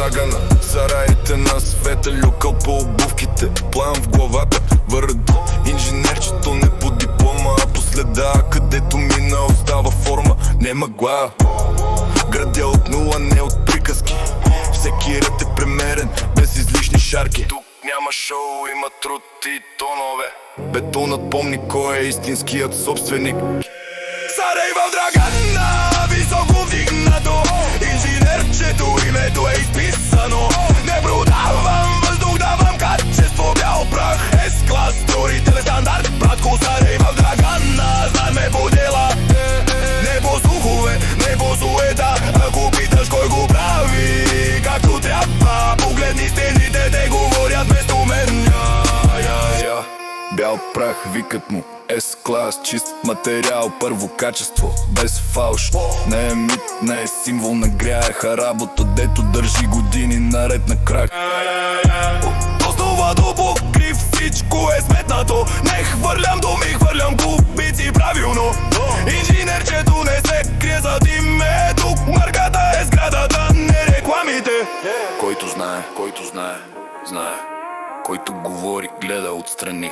Драгана. Сараите на света, люкал по обувките, план в главата, върд. Инженерчето не по диплома, а по следа, където мина остава форма, не мъгла. Градя от нула, не от приказки. Всеки ред е премерен, без излишни шарки. Тук няма шоу, има труд и тонове. Бетонът помни кой е истинският собственик. Сарай в Драгана, високо вдигнато. Инженерчето името е изписано. Не продавам въздух, давам качество. Бял прах, S-клас, стори телестандарт. Братко, Сарай в Драгана, знаем ме по дела. Не по слухове, не по суета. Ако питаш кой го прави както трябва, погледни стените, те говорят вместо мен. Бял прах, викат му S-клас, чист материал, първо качество, без фалш. Не е мит, не е символ на гряха, работа дето държи години наред на крак. Основа до покрив, всичко е сметнато. Не хвърлям думи, хвърлям кубици правилно. Инженерчето не се крие зад името. Марката е сградата, не рекламите. Който знае, знае. Който говори, гледа отстрани.